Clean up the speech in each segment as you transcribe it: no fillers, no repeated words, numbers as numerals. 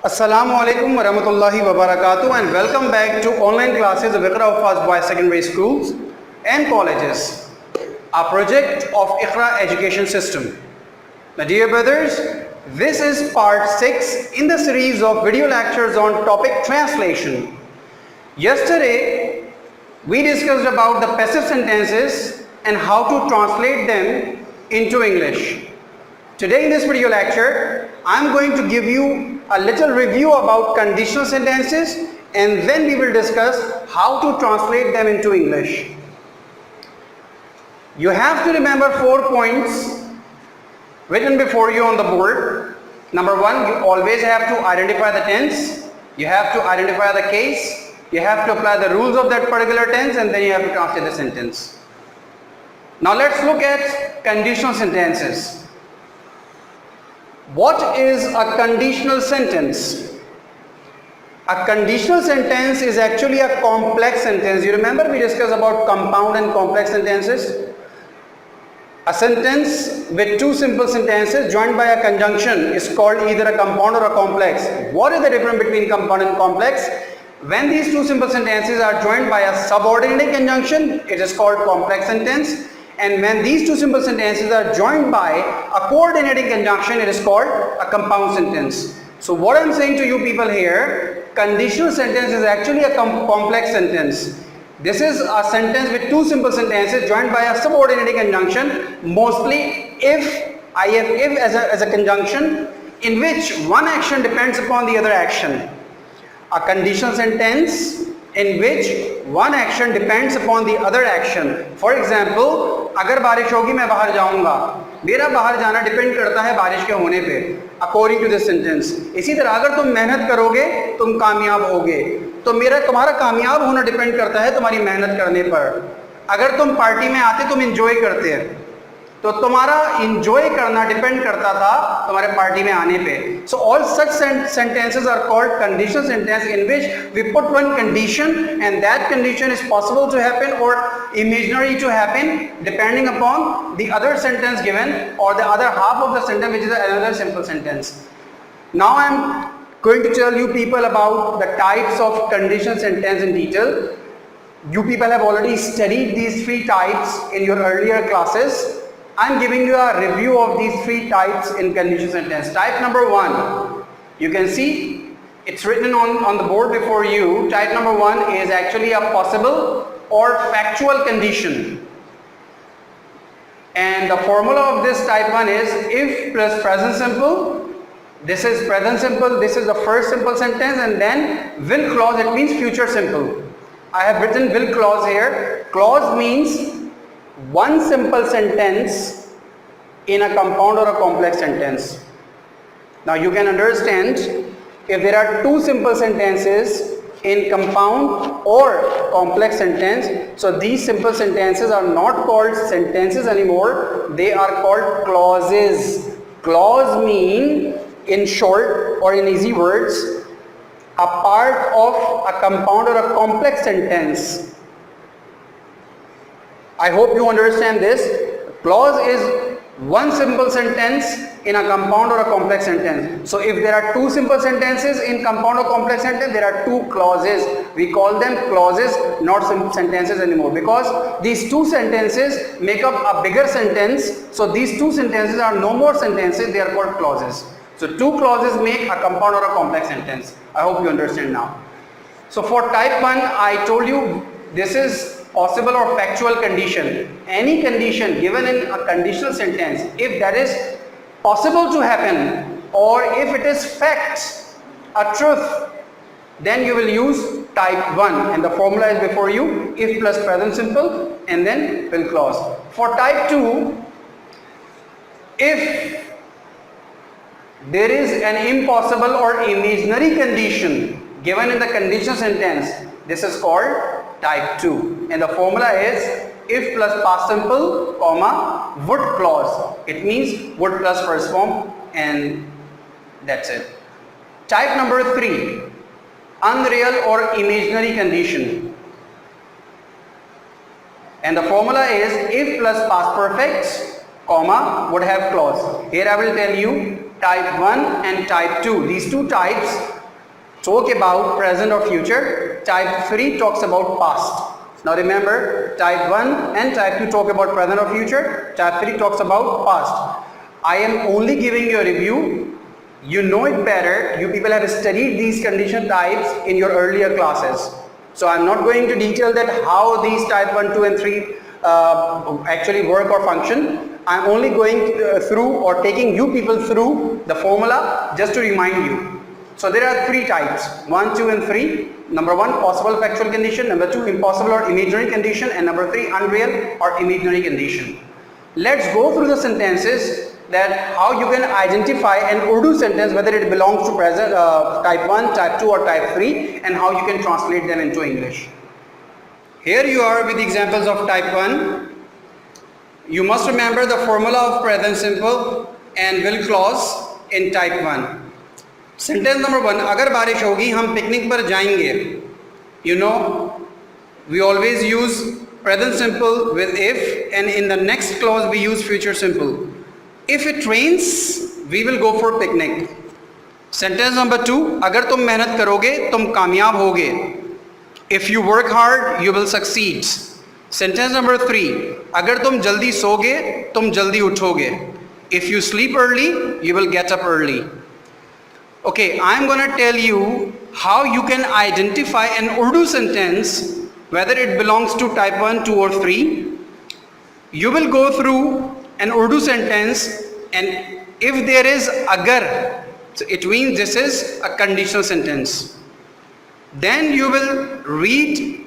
Assalamu alaikum wa rahmatullahi wa barakatuh and welcome back to online classes of Iqra Hufaz Boys Secondary Schools and Colleges, a project of Iqra Education System. Now dear brothers, this is part 6 in the series of video lectures on topic translation. Yesterday we discussed about the passive sentences and how to translate them into English. Today in this video lecture, I am going to give you a little review about conditional sentences and then we will discuss how to translate them into English. You have to remember 4 points written before you on the board. Number 1, you always have to identify the tense, you have to identify the case, you have to apply the rules of that particular tense, and then you have to translate the sentence. Now let's look at conditional sentences. What is a conditional sentence? A conditional sentence is actually a complex sentence. You remember we discussed about compound and complex sentences? A sentence with two simple sentences joined by a conjunction is called either a compound or a complex. What is the difference between compound and complex? When these two simple sentences are joined by a subordinate conjunction, it is called complex sentence. And when these two simple sentences are joined by a coordinating conjunction, it is called a compound sentence. So what I am saying to you people here, conditional sentence is actually a complex sentence. This is a sentence with two simple sentences joined by a subordinating conjunction, mostly if as a conjunction in which one action depends upon the other action. A conditional sentence in which one action depends upon the other action. For example, अगर बारिश होगी मैं बाहर जाऊंगा, मेरा बाहर जाना depend करता है बारिश के होने पे, अकॉर्डिंग टू दिस सेंटेंस. इसी तरह अगर तुम मेहनत करोगे तुम कामयाब होगे, तो तुम्हारा कामयाब होना डिपेंड करता है तुम्हारी मेहनत करने पर. अगर तुम पार्टी में आते तुम इंजॉय करते हैं, तो तुम्हारा इंजॉय करना डिपेंड करता था तुम्हारे पार्टी में आने पे. So all such sentences are called conditional sentence in which we put one condition and that condition is possible to happen or imaginary to happen depending upon the other sentence given or the other half of the sentence, which is another simple sentence. Now I am going to tell you people about the types of conditional sentence in detail. You people have already studied these 3 types in your earlier classes. I am giving you a review of these 3 types in conditional sentence. Type number 1, you can see it's written on the board before you. Type number 1 is actually a possible or factual condition. And the formula of this type 1 is if plus present simple. This is present simple, this is the first simple sentence, and then will clause, it means future simple. I have written will clause here. Clause means one simple sentence in a compound or a complex sentence. Now you can understand, if there are two simple sentences in compound or complex sentence, so these simple sentences are not called sentences anymore, they are called clauses. Clause mean, in short or in easy words, a part of a compound or a complex sentence. I hope you understand this. Clause is one simple sentence in a compound or a complex sentence. So if there are two simple sentences in compound or complex sentence, there are two clauses. We call them clauses, not sentences anymore, because these two sentences make up a bigger sentence. So these two sentences are no more sentences, they are called clauses. So two clauses make a compound or a complex sentence. I hope you understand now. So for type 1, I told you this is possible or factual condition. Any condition given in a conditional sentence, if that is possible to happen or if it is fact, a truth, then you will use type 1 and the formula is before you, if plus present simple and then will clause. For type 2, if there is an impossible or imaginary condition given in the conditional sentence, this is called type 2 and the formula is if plus past simple comma would clause. It means would plus first form and that's it. Type number 3, unreal or imaginary condition, and the formula is if plus past perfect comma would have clause. Here I will tell you Type 1 and type 2. These two types talk about present or future. Type 3 talks about past. Now remember, type 1 and type 2 talk about present or future. Type 3 talks about past. I am only giving you a review. You know it better. You people have studied these condition types in your earlier classes. So I'm not going to detail that how these type 1, 2 and 3 actually work or function. I'm only going through or taking you people through the formula just to remind you. So there are three types, 1, 2 and 3. Number 1, possible factual condition. Number 2, impossible or imaginary condition. And number 3, unreal or imaginary condition. Let's go through the sentences that how you can identify an Urdu sentence whether it belongs to present type 1, type 2 or type 3 and how you can translate them into English. Here you are with examples of type 1. You must remember the formula of present simple and will clause in type 1. Sentence number 1, अगर बारिश होगी हम picnic पर जाएंगे. You know, we always use present simple with if, and in the next clause we use future simple. If it rains, we will go for picnic. Sentence number 2, अगर तुम मेहनत करोगे तुम कामयाब होगे. If you work hard, you will succeed. Sentence number 3, अगर तुम जल्दी सोगे तुम जल्दी उठोगे. If you sleep early, you will get up early. Okay, I am going to tell you how you can identify an Urdu sentence whether it belongs to type 1, 2 or 3. You will go through an Urdu sentence, and if there is agar, so it means this is a conditional sentence. Then you will read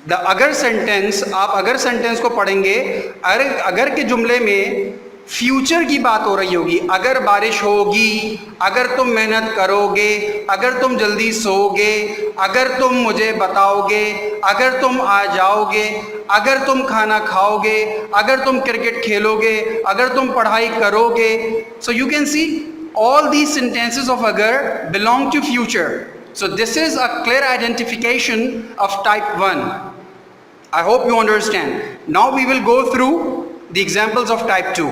the agar sentence. आप अगर sentence को पढ़ेंगे, अगर के जुमले में future की बात हो रही होगी. अगर बारिश होगी, अगर तुम मेहनत करोगे, अगर तुम जल्दी सोओगे, अगर तुम मुझे बताओगे, अगर तुम आ जाओगे, अगर तुम खाना खाओगे, अगर तुम क्रिकेट खेलोगे, अगर तुम पढ़ाई करोगे. So you can see all these sentences of agar belong to future. So this is a clear identification of type 1. I hope you understand. Now we will go through the examples of type 2.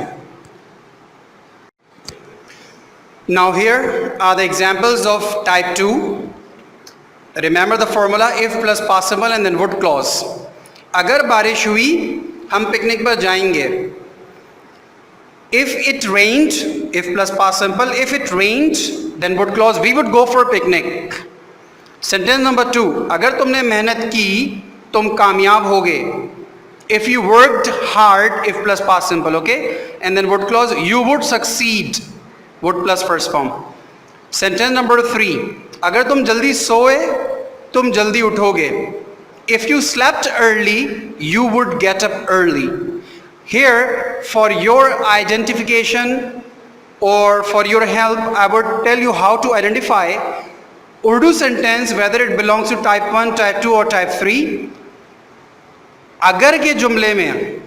Now here are the examples of type 2. Remember the formula if plus past simple and then would clause. अगर बारिश हुई हम picnic पर जाएंगे. If it rained, if plus past simple, if it rained then would clause, we would go for picnic. Sentence number 2, अगर तुमने मेहनत की तुम कामयाब होगे. If you worked hard, if plus past simple, okay, and then would clause, you would succeed, would plus first form. Sentence number 3, अगर तुम जल्दी सोए तुम जल्दी उठोगे. If you slept early, you would get up early. Here, for your identification or for your help, I would tell you how to identify Urdu sentence whether it belongs to type 1, type 2 or type 3. अगर के जुमले में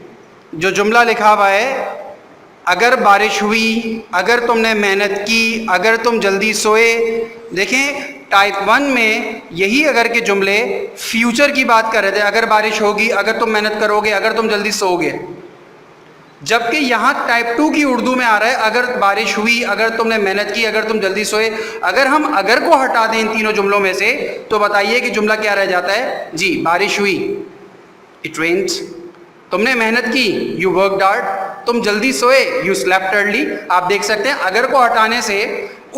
जो जुमला लिखा हुआ है, अगर बारिश हुई, अगर तुमने मेहनत की, अगर तुम जल्दी सोए. देखें टाइप 1 में यही अगर के जुमले फ्यूचर की बात कर रहे थे. अगर बारिश होगी, अगर तुम मेहनत करोगे, अगर तुम जल्दी सोओगे. जबकि यहाँ टाइप 2 की उर्दू में आ रहा है अगर बारिश हुई, अगर तुमने मेहनत की, अगर तुम जल्दी सोए. अगर हम अगर को हटा दें इन तीनों जुमलों में से तो बताइए कि जुमला क्या रह जाता है. जी, बारिश हुई, इट रेन्स. तुमने मेहनत की, यू वर्कड हार्ड. तुम जल्दी सोए, यू स्लेप्ट अर्ली. आप देख सकते हैं अगर को हटाने से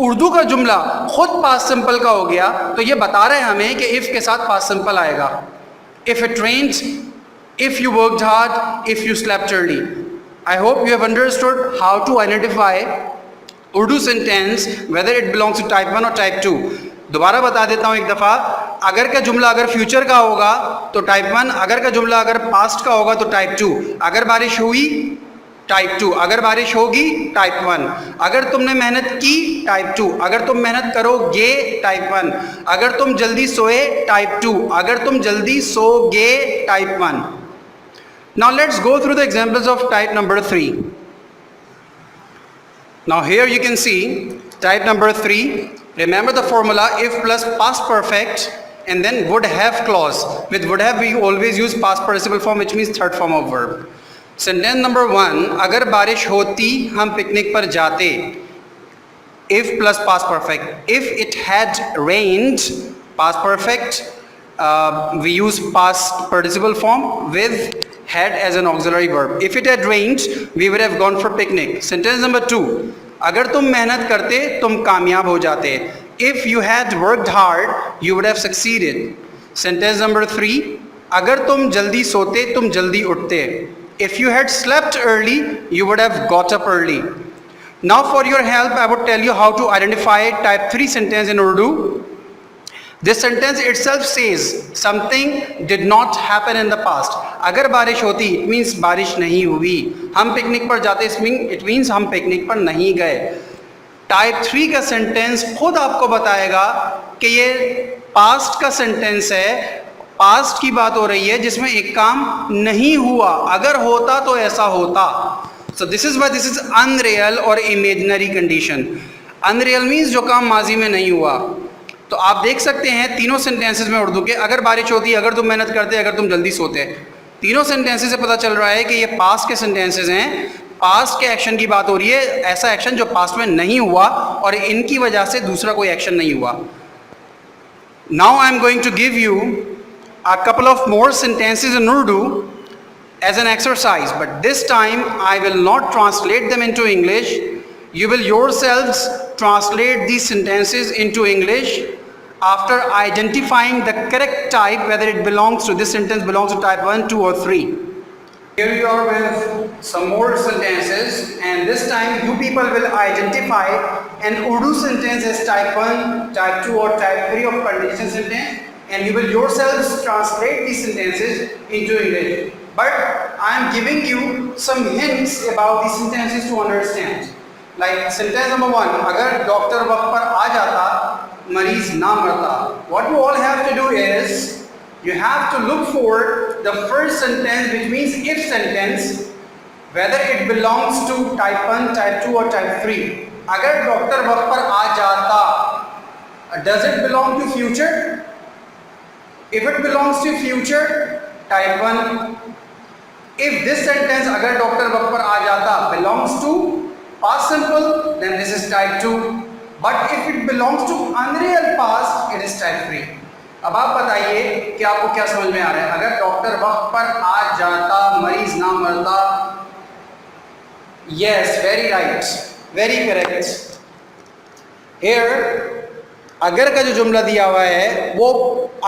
उर्दू का जुमला खुद पास्ट सिंपल का हो गया. तो ये बता रहे हैं हमें कि इफ़ के साथ पास्ट सिंपल आएगा. If it rains, if you worked hard, if you slept early. I hope you have understood how to identify Urdu sentence whether it belongs to type 1 or type 2. दोबारा बता देता हूँ एक दफ़ा. अगर का जुमला अगर फ्यूचर का होगा तो टाइप 1, अगर का जुमला अगर पास्ट का होगा तो टाइप 2. अगर बारिश हुई टाइप 2, अगर बारिश होगी टाइप 1, अगर तुमने मेहनत की टाइप 2, अगर तुम मेहनत करोगे टाइप 1, अगर तुम जल्दी सोए टाइप 2, अगर तुम जल्दी सोगे type 1. Now let's go through the examples of type number 3. Now here you can see type number 3. Remember the formula if plus past perfect and then would have clause. With would have we always use past participle form, which means third form of verb. Sentence number 1, अगर बारिश होती हम picnic पर जाते. if plus past perfect. If it had rained, past perfect, we use past participle form with had as an auxiliary verb. If it had rained, we would have gone for picnic. Sentence number 2, अगर तुम मेहनत करते तुम कामयाब हो जाते. If you had worked hard, you would have succeeded. Sentence number 3, अगर तुम जल्दी सोते तुम जल्दी उठते. If you had slept early, you would have got up early. Now for your help, I would tell you how to identify type 3 sentence in Urdu. This sentence itself says something did not happen in the past. अगर बारिश होती, it means बारिश नहीं हुई. हम picnic पर जाते, it means हम पिकनिक पर नहीं गए. टाइप 3 का सेंटेंस खुद आपको बताएगा कि ये पास्ट का सेंटेंस है, पास्ट की बात हो रही है जिसमें एक काम नहीं हुआ, अगर होता तो ऐसा होता. So this is why this is unreal or imaginary condition. Unreal means जो काम माजी में नहीं हुआ. तो आप देख सकते हैं तीनों सेंटेंसेस में उर्दू के, अगर बारिश होती, अगर तुम मेहनत करते, अगर तुम जल्दी सोते, तीनों सेंटेंसेस से पता चल रहा है कि ये पास्ट के सेंटेंसेस हैं. पास्ट के एक्शन की बात हो रही है, ऐसा एक्शन जो पास्ट में नहीं हुआ और इनकी वजह से दूसरा कोई एक्शन नहीं हुआ. Now I am going to give you a couple of more sentences in Urdu as an exercise, but this time I will not translate them into English. You will yourselves translate these sentences into English after identifying the correct type, whether it belongs to, this sentence belongs to type 1, 2 or 3. Here you are with some more sentences, and this time you people will identify an Urdu sentence as type 1, type 2 or type 3 of conditional sentence, and you will yourselves translate these sentences into English. But I am giving you some hints about these sentences to understand. Like sentence number 1, अगर doctor वक्त पर आ जाता मरीज ना मरता. What you all have to do is you have to look for the first sentence, which means if sentence, whether it belongs to type 1, type 2 or type 3. अगर doctor वक्त पर आ जाता, does it belong to future? If it belongs to future, type 1. If this sentence अगर doctor वक्त पर आ जाता belongs to past simple, then this is type 2. But if it belongs to unreal past, it is type 3. अब आप बताइए कि आपको क्या समझ में आ रहा है. अगर डॉक्टर वक्त पर आ जाता मरीज ना मरता. Yes, very right, very correct. Here अगर का जो जुमला दिया हुआ है वो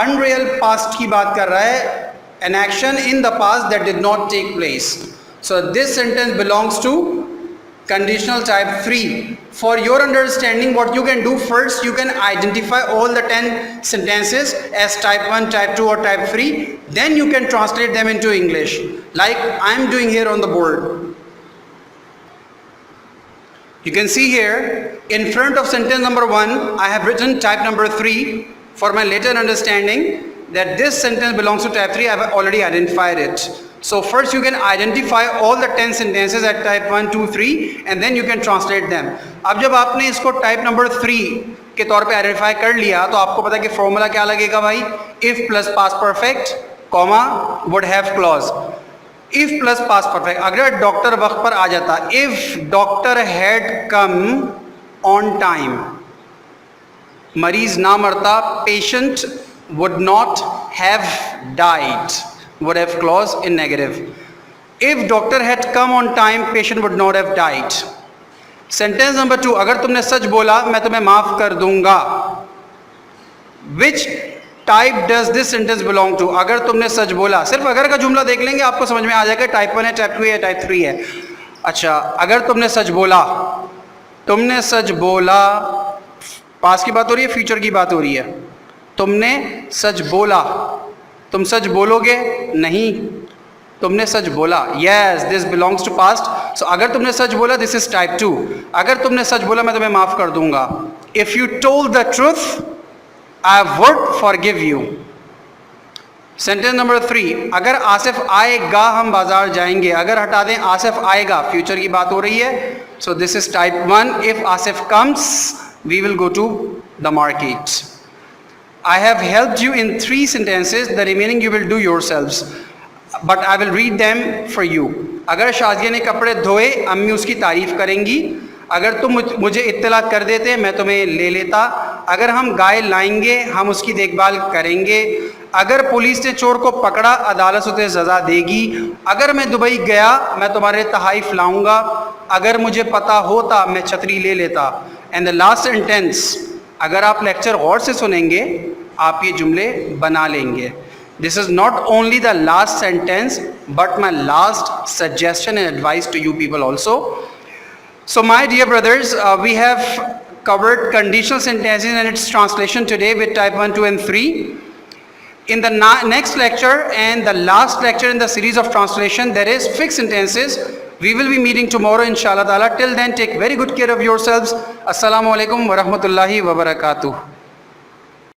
unreal past की बात कर रहा है, an action in the past that did not take place. So this sentence belongs to conditional type 3. For your understanding, what you can do first, you can identify all the 10 sentences as type 1, type 2 or type 3. Then you can translate them into English, like I am doing here on the board. You can see here in front of sentence number 1, I have written type number 3 for my later understanding that this sentence belongs to type 3. I have already identified it. So first you can identify all the 10 sentences at type 1, 2, 3 and then you can translate them. अब जब आपने इसको type number 3 के तौर पे identify कर लिया तो आपको पता है कि formula क्या लगेगा भाई. If plus past perfect, comma, would have clause. If plus past perfect, अगर डॉक्टर वक्त पर आ जाता, if doctor had come on time, मरीज ना मरता, patient would not have died, would have clause in negative. If doctor had come on time, patient would not have died. Sentence number 2, अगर तुमने सच बोला मैं तुम्हें माफ कर दूंगा. Which type does this sentence belong to? अगर तुमने सच बोला, सिर्फ अगर का जुमला देख लेंगे आपको समझ में आ जाएगा टाइप 1 है, टाइप 2 है, टाइप 3 है. अच्छा, अगर तुमने सच बोला, तुमने सच बोला, पास्ट की बात हो रही है, फ्यूचर की बात हो रही है. तुमने सच बोला, तुम सच बोलोगे नहीं, तुमने सच बोला. Yes, this belongs to past. So अगर तुमने सच बोला, दिस इज टाइप 2. अगर तुमने सच बोला मैं तुम्हें माफ कर दूंगा. If you told the truth, I would forgive you. Sentence number 3, अगर आसिफ आएगा हम बाजार जाएंगे. अगर हटा दें आसिफ आएगा, फ्यूचर की बात हो रही है. So this is type 1. If Asif comes, we will go to the market. I have helped you in 3 sentences, the remaining you will do yourselves, but I will read them for you. अगर शाजिया ने कपड़े धोए, अम्मी उसकी तारीफ करेंगी. अगर तुम मुझे इत्तला कर देते मैं तुम्हें ले लेता, अगर हम गाय लाएंगे हम उसकी देखभाल करेंगे, अगर पुलिस ने चोर को पकड़ा अदालत उसे सज़ा देगी, अगर मैं दुबई गया मैं तुम्हारे तहाइफ लाऊंगा, अगर मुझे पता होता मैं छतरी ले लेता। एंड द लास्ट सेंटेंस, अगर आप लेक्चर गौर से सुनेंगे आप ये जुमले बना लेंगे। This is not only the last sentence but my last suggestion and advice to you people also. So my dear brothers, we have covered conditional sentences and its translation today with type 1, 2 and 3. In the next lecture and the last lecture in the series of translation, there is fixed sentences. We will be meeting tomorrow inshallah ta'ala. Till then, take very good care of yourselves. Assalamu alaikum wa rahmatullahi wa barakatuh.